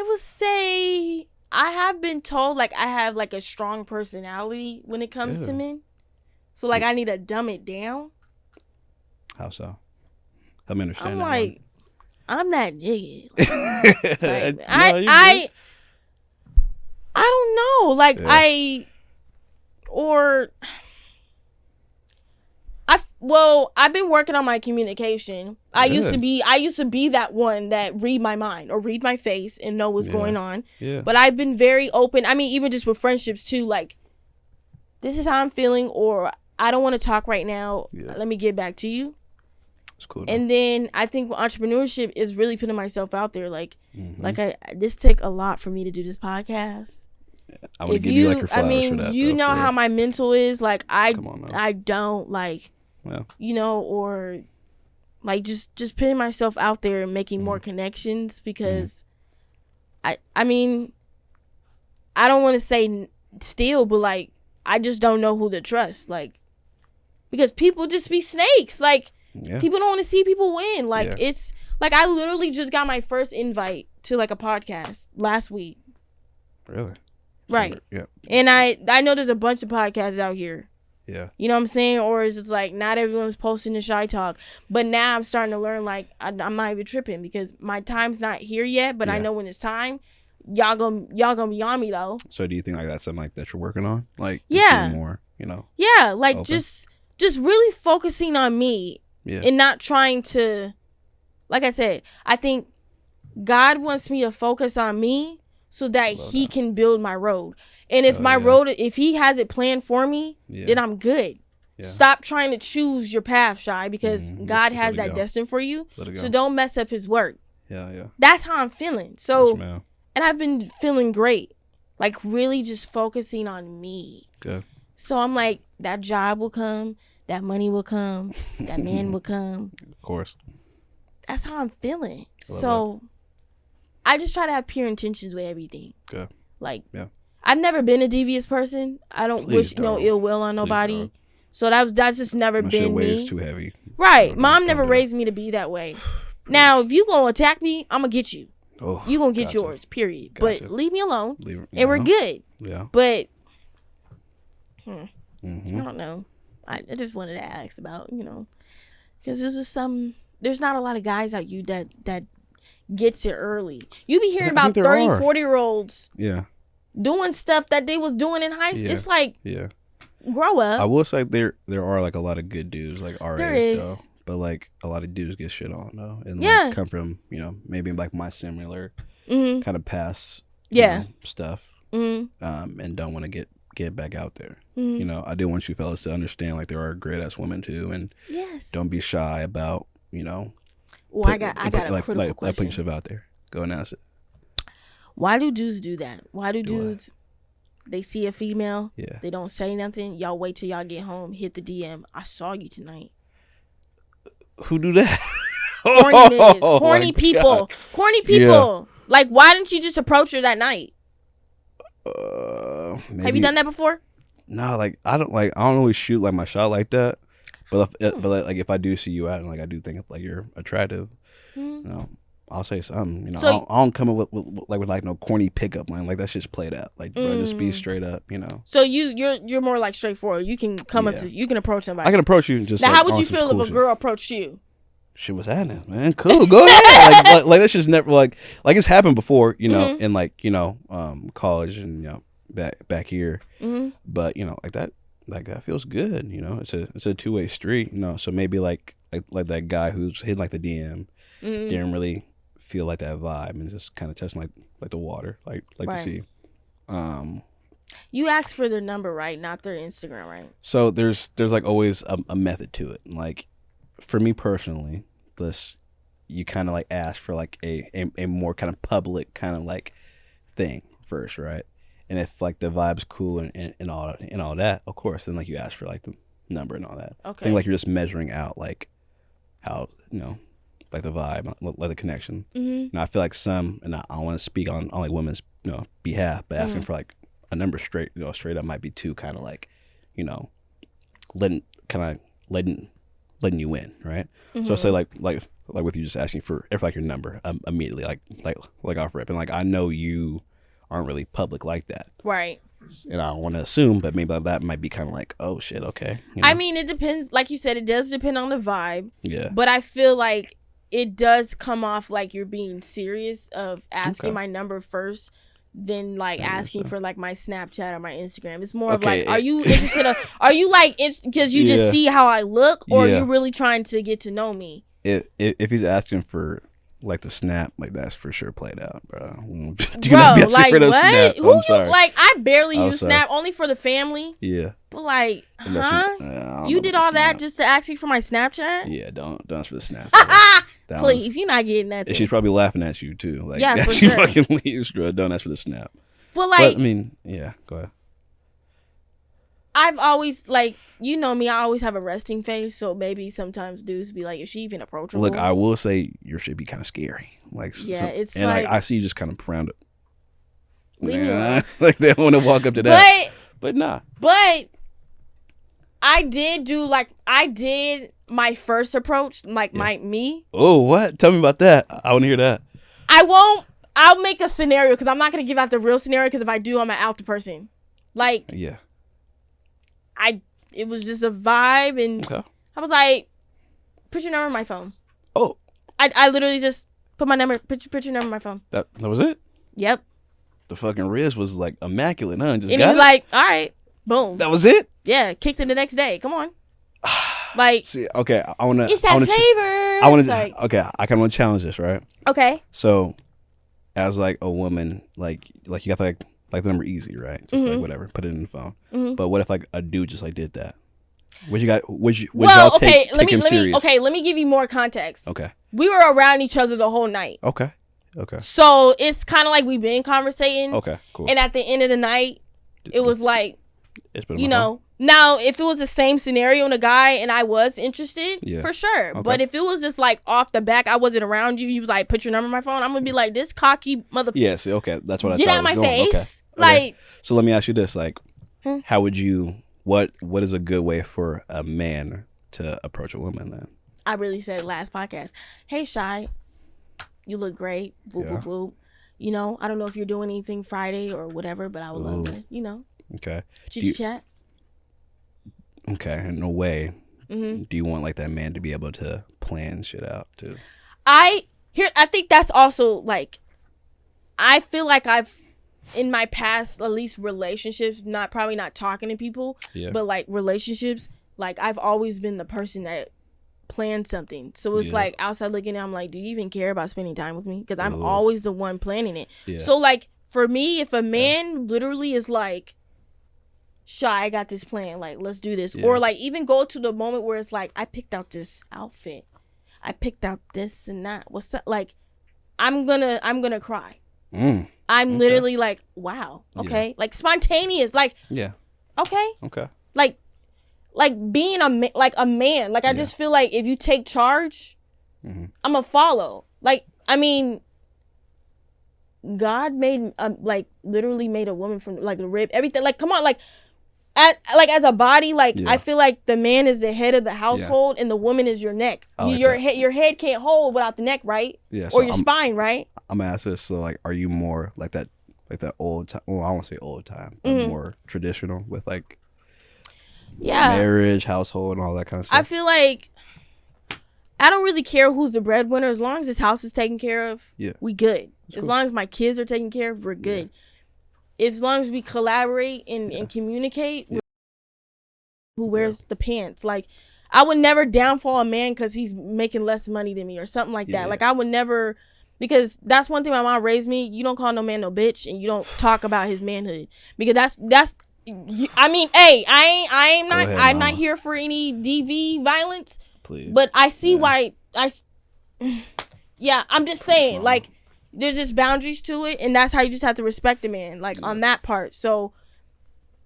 would say I have been told like I have like a strong personality when it comes to men. So, like, I need to dumb it down.
How so? Help me understand.
I'm like, I'm that nigga. Like, I don't know. Like, I've been working on my communication. I used to be that one that read my mind or read my face and know what's going on. Yeah. But I've been very open. I mean, even just with friendships, too, like, this is how I'm feeling, or I don't want to talk right now. Let me get back to you.
That's cool.
And then I think entrepreneurship is really putting myself out there. Like, this took a lot for me to do this podcast.
I would give you like your flowers for that.
You know how my mental is. Like, I don't like, you know, or like just putting myself out there and making more connections, because I mean, I don't want to say steal, but like, I just don't know who to trust. Like, because people just be snakes. Like, people don't want to see people win. Like, it's Like, I literally just got my first invite to, like, a podcast last week.
Really?
Right.
Yeah.
And I know there's a bunch of podcasts out here.
Yeah.
You know what I'm saying? Or it's just like, not everyone's posting the Shai Talk. But now I'm starting to learn, like, I'm not even tripping because my time's not here yet. But I know when it's time, y'all gonna be on me, though.
So do you think, like, that's something, like, that you're working on? Like,
yeah.
More, you know?
Yeah. Like,
open?
just really focusing on me. Yeah. And not trying to, like I said, I think God wants me to focus on me so that he can build my road. And if my road, if he has it planned for me, then I'm good. Yeah. Stop trying to choose your path, Shai, because God has that destined for you. So don't mess up his work.
Yeah.
That's how I'm feeling. So,
yes,
and I've been feeling great. Like, really just focusing on me.
Good.
So I'm like, that job will come. That money will come. That man will come.
Of course.
That's how I'm feeling. So I just try to have pure intentions with everything.
Good.
Like, I've never been a devious person. I don't wish no ill will on nobody. So that's just never been
your weight
me.
Is too heavy.
Right. Mom never raised me to be that way. Now, if you gonna attack me, I'm gonna get you.
Oh,
you gonna get yours, period. But leave me alone. And we're good.
Yeah.
But I don't know. I just wanted to ask about, because there's not a lot of guys out you that gets it early. You be hearing about 30, 40-year-olds doing stuff that they was doing in high school. It's like, grow up.
I will say there are, like, a lot of good dudes, like, our age, though.
Is.
But, like, a lot of dudes get shit on, though. And, like, come from, maybe, like, my similar kind of past stuff. And don't want to get back out there. I do want you fellas to understand, like, there are great ass women too, and don't be shy about
well, I got a critical question.
Put yourself out there. Go and ask it.
Why do dudes do that? Why do dudes they see a female, they don't say nothing, y'all wait till y'all get home, hit the DM, I saw you tonight?
Who do that?
Corny people. Like, why didn't you just approach her that night? Have you done that before?
No, like, I don't always shoot, like, my shot like that. But if I do see you out and, like, I do think, like, you're attractive, I'll say something. So, I don't come up with no corny pickup line. Like, that's just played out. Like, bro, just be straight up.
So you're more like straightforward. You can come up to, you can approach somebody.
I can approach you and just.
Now, how would you feel if a girl approached you?
Shit was happening, man. Cool, go ahead. like that's just never like it's happened before, in, like, college and back here. But like that feels good. It's a two-way street. So maybe like that guy who's hitting, like, the DM didn't really feel like that vibe and just kind of testing like the water, like to see.
You asked for their number, right? Not their Instagram, right?
So there's like always a method to it. Like, for me personally, you kind of like ask for like a more kind of public kind of like thing first, right? And if, like, the vibe's cool and all that, of course, then, like, you ask for, like, the number and all that.
Okay.
I think, like, you're just measuring out, like, how, like, the vibe, like the connection. Now, I feel like some, and I don't want to speak on like women's behalf, but asking for, like, a number straight up might be too kind of like, letting you in, right? So say like with you just asking for your number immediately, like off rip, and like I know you aren't really public like that,
right?
And I don't want to assume, but maybe that might be kind of like, oh shit, okay.
I mean, it depends. Like you said, it does depend on the vibe.
Yeah.
But I feel like it does come off like you're being serious of asking my number first, than like asking for like my Snapchat or my Instagram. It's more of like, are you interested? Are you like because you just see how I look, or are you really trying to get to know me?
If he's asking for like the snap, like that's for sure played out, bro.
Bro, like what?
Snap?
Who? Like I barely use Snap, only for the family.
Yeah.
But like, you did all that just to ask me for my Snapchat?
Yeah, don't ask for the Snap.
Please, you're not getting that.
She's probably laughing at you too. Like,
yeah, for
she
sure.
fucking leaves, bro. Don't ask for the Snap.
But like,
I mean, yeah, go ahead.
I've always, like, you know me, I always have a resting face, so maybe sometimes dudes be like, is she even approachable?
Look, I will say your shit be kind of scary. Like,
it's
and
like,
I see you just kind of around it.
Leave me alone.
Like, they don't want to walk up to that. But nah.
But I did my first approach, like me.
Oh, what? Tell me about that. I want to hear that.
I'll make a scenario because I'm not going to give out the real scenario because if I do, I'm going to out the person. Like,
yeah.
It was just a vibe and I was like, put your number on my phone.
Oh.
I literally just put my number, put your number on my phone.
That was it?
Yep.
The fucking wrist was like immaculate, huh?
And he was like, all right, boom.
That was it?
Yeah, kicked it the next day. Come on. Like,
see, okay, I want to.
It's that flavor.
I want to. Okay, I kind of want to challenge this, right?
Okay.
So, as like a woman, like you got like the number easy, right? Just like whatever, put it in the phone. Mm-hmm. But what if like a dude just like did that? Would y'all take him serious?
Let me give you more context.
Okay.
We were around each other the whole night.
Okay.
So it's kind of like we've been conversating.
Okay, cool.
And at the end of the night, it was like, you know,
phone?
Now if it was the same scenario and a guy and I was interested, for sure. Okay. But if it was just like off the back, I wasn't around you, was like, put your number on my phone, I'm gonna be like, this cocky mother.
Yeah, see, okay, that's what I
get
thought.
Get out my
going.
face.
Okay.
Like.
So let me ask you this: like, how would you? What is a good way for a man to approach a woman then?
I really said last podcast, hey Shai, you look great. Boop, boop, boop. You know, I don't know if you're doing anything Friday or whatever, but I would love to, you know.
Okay.
Chit-chat.
Okay, in a way, do you want like that man to be able to plan shit out too?
I think that's also like, I feel like I've, in my past, at least relationships, probably not talking to people, but like relationships, like I've always been the person that planned something. So it's like outside looking at, I'm like, do you even care about spending time with me? Because I'm always the one planning it. Yeah. So like for me, if a man literally is like, Shai, I got this plan, like let's do this, or like even go to the moment where it's like, I picked out this outfit, I picked out this and that, what's up? Like I'm gonna cry. I'm literally like, wow, okay, like spontaneous, like okay, like being a man, like I just feel like if you take charge, I'm gonna follow. Like I mean, God made like literally made a woman from like a rib, everything. Like come on, like as a body, like I feel like the man is the head of the household and the woman is your neck. Like your head can't hold without the neck, right? Yeah. Or your spine, right?
I'm gonna ask this. So like, are you more like that old time? Well, I won't say old time, but more traditional with like marriage, household, and all that kind of stuff.
I feel like I don't really care who's the breadwinner as long as this house is taken care of. Yeah, we good. As long as my kids are taken care of, we're good. As long as we collaborate and communicate, who wears the pants. Like, I would never downfall a man because he's making less money than me or something like that. Like, I would never, because that's one thing my mom raised me. You don't call no man no bitch, and you don't talk about his manhood, because that's. I mean, hey, I'm not here for any DV violence. Please. But I see why I'm just saying, like, there's just boundaries to it, and that's how you just have to respect the man, like on that part. So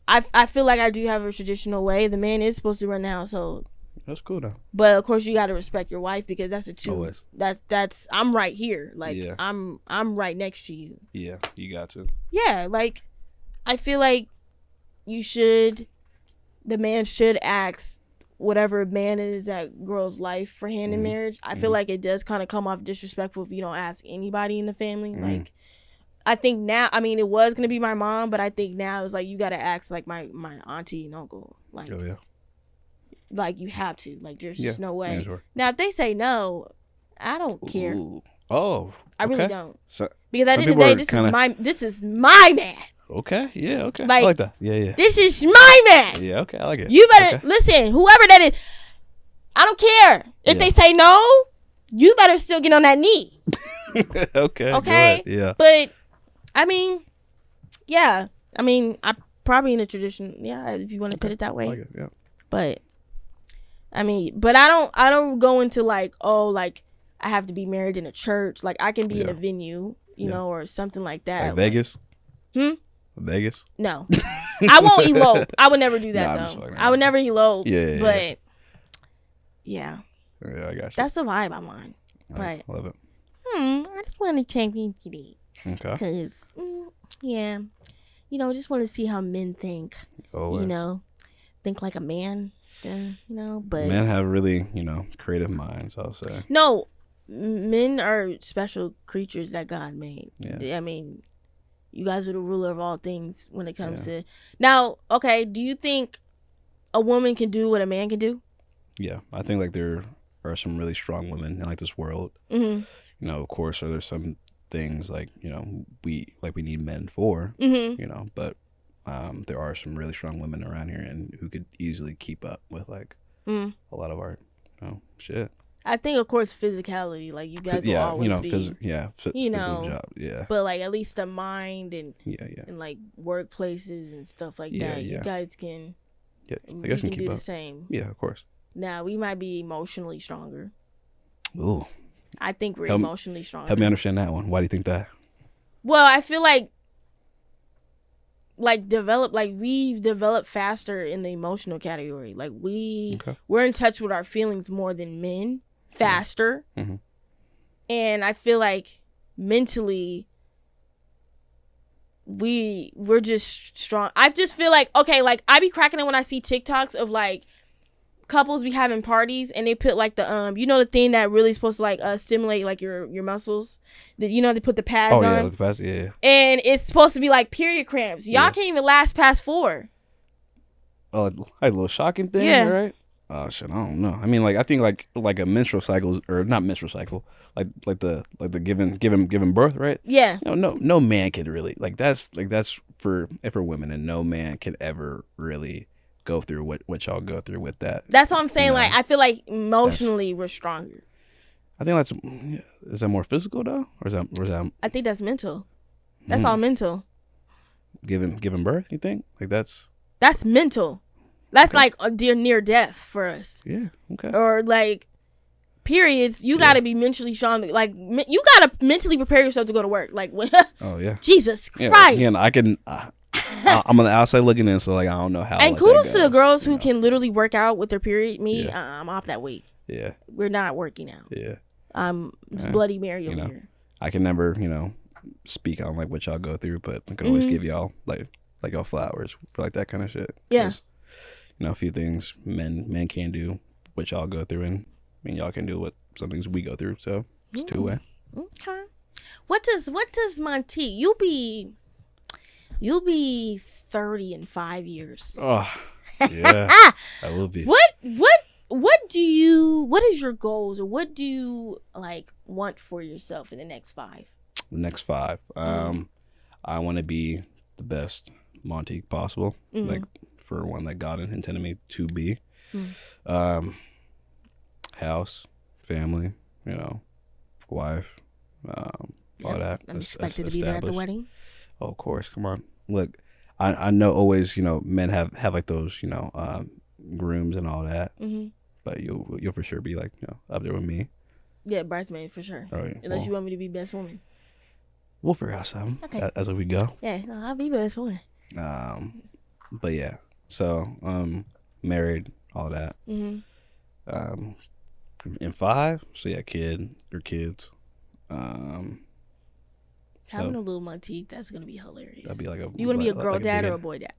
I feel like I do have a traditional way. The man is supposed to run the household.
That's cool though.
But of course you got to respect your wife, because that's a two. Always. That's I'm right here. Like I'm right next to you.
Yeah, you got to.
Yeah, like I feel like the man should ask whatever man is that girl's life for hand in marriage. I feel like it does kind of come off disrespectful if you don't ask anybody in the family. Like, I think now, I mean, it was going to be my mom, but I think now it's like, you got to ask like my auntie and uncle. Like, like you have to, like, there's just no way. Sure. Now, if they say no, I don't care.
Oh,
I really don't. So, because at the end of the day, this is my man.
Okay, yeah, okay. Like, I like that. Yeah.
This is my man.
Yeah, okay, I like it.
You better listen, whoever that is, I don't care. If they say no, you better still get on that knee. Okay?
Yeah.
But, I mean, I'm probably in a tradition, if you want to put it that way.
I like it, yeah.
But, I mean, but I don't go into like, oh, like, I have to be married in a church. Like, I can be in a venue, you know, or something like that.
Like Vegas? Vegas?
No. I won't elope. I would never do that, though. I would never elope. But, yeah, I got you. That's the vibe I'm on. But,
I love it.
I just want to check in today.
Okay.
Because, just want to see how men think.
Always.
You know, think like a man. But
men have really, creative minds, I'll say.
No, men are special creatures that God made.
Yeah.
I mean, you guys are the ruler of all things when it comes to... Now, okay, do you think a woman can do what a man can do?
Yeah, I think like there are some really strong women in like this world.
Mm-hmm.
Of course, there's some things like, we need men for, but there are some really strong women around here and who could easily keep up with like a lot of our shit.
I think, of course, physicality, like you guys will always be,
physical job, yeah.
But like at least the mind and
and
like workplaces and stuff like that, you guys can,
I guess
can
keep
do
up.
the same.
Yeah, of course.
Now we might be emotionally stronger.
Ooh,
I think we're emotionally stronger.
Help me understand that one. Why do you think that?
Well, I feel like we've developed faster in the emotional category. Like we're in touch with our feelings more than men, faster.
Mm-hmm.
And I feel like mentally we're just strong. I just feel like, okay, like I be cracking it when I see TikToks of like couples be having parties and they put like the the thing that really supposed to like stimulate like your muscles, that they put the pads on.
Oh yeah, the pads, yeah.
And it's supposed to be like period cramps. Y'all can't even last past 4.
Oh, like a little shocking thing, right? Oh shit, I don't know. I mean, like I think like a menstrual cycle, or not menstrual cycle, like the giving birth, right?
Yeah.
No man could really that's for women, and no man can ever really go through what y'all go through with that.
That's what I'm saying. Like I feel like emotionally we're stronger.
I think is that more physical though, or is that?
I think that's mental. That's all mental.
Giving birth, you think? Like that's
mental. That's like a near death for us.
Yeah. Okay.
Or like periods, you got to be mentally strong. Like you got to mentally prepare yourself to go to work. Like
oh yeah.
Jesus Christ.
Yeah, I can. I'm on the outside looking in, so like I don't know how.
And kudos to the girls who can literally work out with their period. Me, I'm off that weight.
Yeah.
We're not working out.
Yeah.
I'm Bloody Mary over here.
I can never, speak on like what y'all go through, but I can always give y'all like y'all flowers for like that kind of shit.
Yeah.
A few things men can do what y'all go through, and I mean y'all can do what some things we go through. So it's two-way.
Okay. What does Montique? You'll be 30 in 5 years.
Oh, yeah. I will be.
What is your goals, or what do you like want for yourself in the next 5?
The next 5. I want to be the best Montique possible. Like for one that God intended me to be. House, family, wife, all that.
I'm expected to be there at the wedding.
Oh, of course. Come on. Look, I know always, men have like those, grooms and all that. But you'll for sure be like, up there with me.
Yeah, bridesmaid for sure.
Right.
Unless you want me to be best woman.
We'll figure out something as we go.
Yeah, no, I'll be best woman.
But yeah, so married, all that. In 5, so yeah, kids.
Having a little Montique, that's gonna be hilarious.
That'd be like
you want to be a girl dad or a boy dad?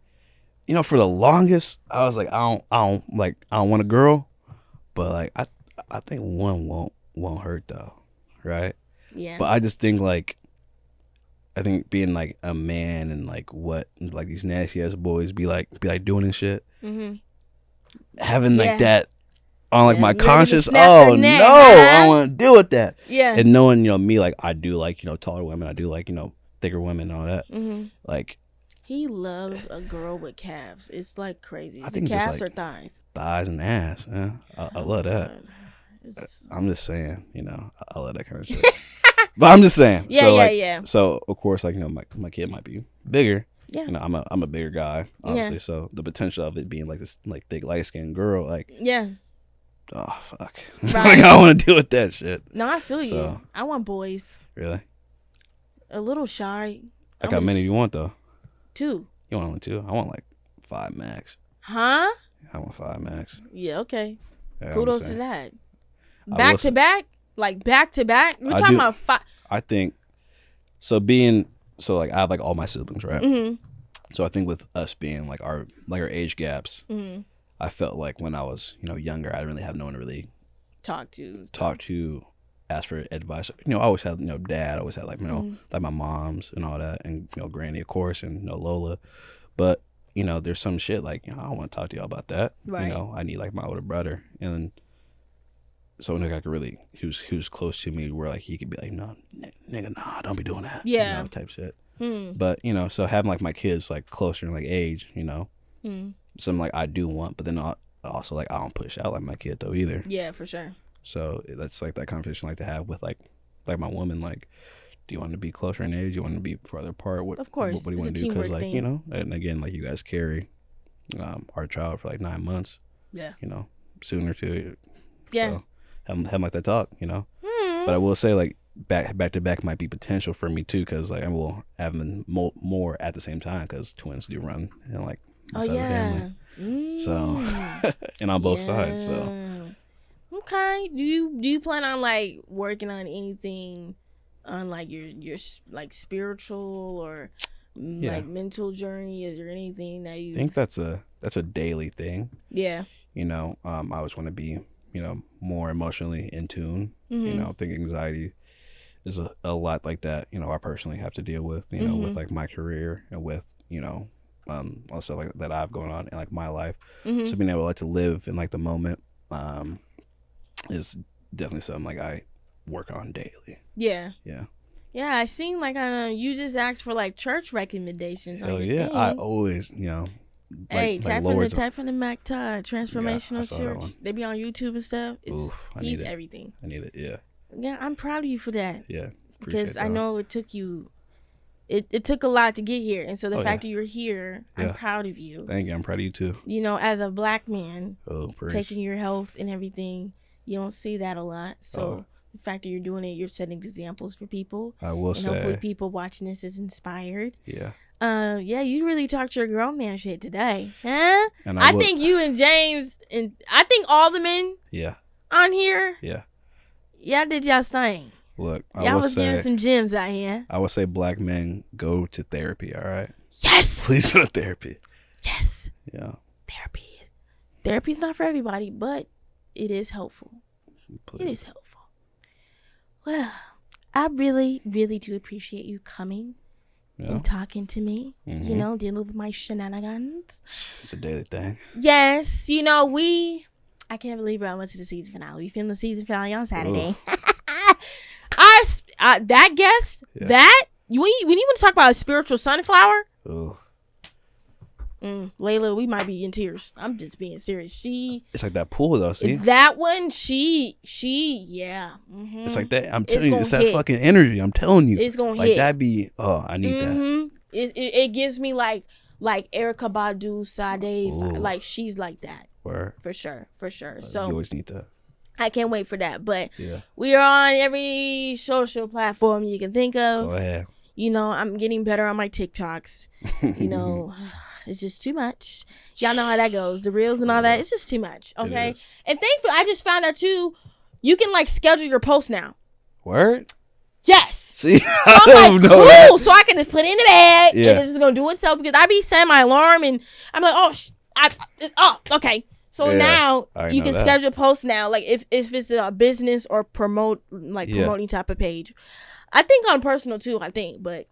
For the longest, I was like, I don't want a girl, but like I think one won't hurt though, right?
Yeah.
But I just think like, I think being like a man and like what like these nasty ass boys be like doing and shit, having like that on like my conscience. Oh no, I don't want to deal with that.
Yeah.
And knowing me, like I do like taller women, I do like thicker women and all that. Like
he loves a girl with calves. It's like crazy.
I think
calves
just, like,
or thighs?
Thighs and ass. Yeah, I love that. I'm just saying, I love that kind of shit. But I'm just saying.
Yeah.
So of course, like my kid might be bigger.
Yeah.
I'm a bigger guy, obviously. Yeah. So the potential of it being like this like thick light skinned girl, like oh fuck, right. Like I don't want to deal with that shit.
No, I feel you. I want boys.
Really?
A little shy.
Like how many do you want though?
2.
You want only 2? I want like 5 max.
Huh?
I want 5 max.
Yeah. Okay. Yeah, kudos to that. Back to back. Like back to back. We're talking about 5.
I think so. Like I have like all my siblings, right? So I think with us being like our age gaps, I felt like when I was, younger, I didn't really have no one to really
talk to,
ask for advice. I always had, dad. I always had like, like my mom's and all that, and granny, of course, and Lola. But there's some shit like I don't want to talk to y'all about that.
Right.
I need like my older brother, and so nigga, I could really who's close to me, where like he could be like, no, nigga, nah, don't be doing that.
Yeah.
Type shit. But so having like my kids like closer in like age, something like I do want, but then also like I don't push out like my kid though either.
Yeah, for sure. So
that's like that conversation I like to have with like my woman, like, do you want to be closer in age? Do you want to be further apart?
Of course.
What do you want to do? Because like and again, like you guys carry our child for like 9 months.
Yeah.
Sooner too.
Yeah.
So having like that talk, But I will say like back to back might be potential for me too, because like I will have them more at the same time, because twins do run and like inside the family. So and on both sides. So
okay. Do you plan on like working on anything on like your like spiritual or like mental journey? Is there anything that you
I think that's a daily thing?
Yeah.
I always want to be more emotionally in tune. I think anxiety is a lot like that, I personally have to deal with, with like my career and with, also like that I've going on in like my life. So being able to live in like the moment is definitely something like I work on daily.
Yeah.
Yeah.
Yeah, I seen like you just asked for like church recommendations.
Oh yeah, thing. I always
hey, type in the Mac Todd Transformational Church. They be on YouTube and stuff. He's everything.
I need it. Yeah.
Yeah, I'm proud of you for that.
Yeah.
Because I know it took you. It took a lot to get here, and so the fact that you're here, I'm proud of you.
Thank you. I'm proud of you too.
As a black man,
praise.
Taking your health and everything, you don't see that a lot. So the fact that you're doing it, you're setting examples for people.
I will say. And
hopefully people watching this is inspired.
Yeah.
Yeah, you really talked your grown man shit today, huh? And I think you and James, and I think all the men on here, y'all did y'all's thing.
Look,
y'all was giving some gems out here.
I would say black men, go to therapy, all right?
Yes!
Please go to therapy.
Yes.
Yeah.
Therapy's not for everybody, but it is helpful. Please. It is helpful. Well, I really, really do appreciate you coming and talking to me, dealing with my shenanigans.
It's a daily thing.
Yes, I can't believe I went to the season finale. We filmed the season finale on Saturday. That guest, we even talk about a spiritual sunflower. Layla, we might be in tears. I'm just being serious.
It's like that pool though. See
that one? Yeah.
It's like that. I'm telling you, it's that fucking energy. I'm telling you,
it's gonna
hit.
Like
that be. Oh, I need that.
It gives me like Erykah Badu, Sade. Like she's like that.
Word.
For sure. So
you always need that.
I can't wait for that. But we are on every social platform you can think of.
Go ahead.
I'm getting better on my TikToks. It's just too much. Y'all know how that goes. The reels and all that. It's just too much. Okay. And thankfully, I just found out too, you can like schedule your posts now.
Word?
Yes.
See?
So I'm like, cool. So I can just put it in the bag and it's just going to do itself, because I be setting my alarm and I'm like, okay. So now you can schedule posts now. Like if it's a business or promoting type of page. I think on personal too, but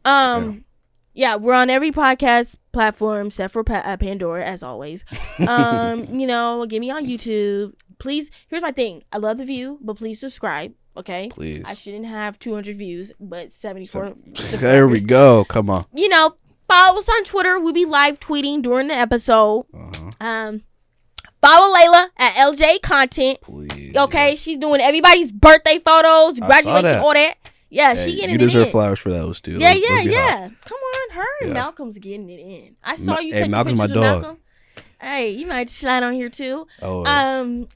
we're on every podcast platform except for Pandora, as always. Get me on YouTube. Please, here's my thing. I love the view, but please subscribe, okay?
Please.
I shouldn't have 200 views, but 74
There we go. Come on.
Follow us on Twitter. We'll be live tweeting during the episode. Follow Layla at LJ Content.
Please.
Okay? She's doing everybody's birthday photos, graduation, all that. Yeah, she getting it in.
You deserve flowers for those too.
Yeah. Come on, her and Malcolm's getting it in. I saw you take
Malcolm's
pictures
my dog.
of Malcolm. Hey, you might slide on here too.
Oh.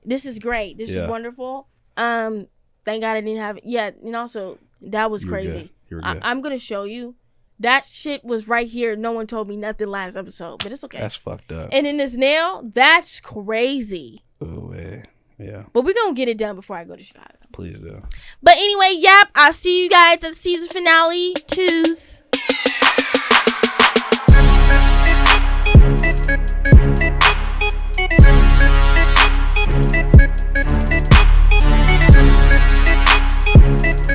This is great. This is wonderful. Thank God I didn't have it. Yeah, and also that was crazy.
You were good.
I'm gonna show you. That shit was right here. No one told me nothing last episode, but it's okay.
That's fucked up.
And in this nail, that's crazy.
Oh man. Yeah.
But we're going to get it done before I go to Chicago.
Please do.
But anyway, I'll see you guys at the season finale. Tschüss.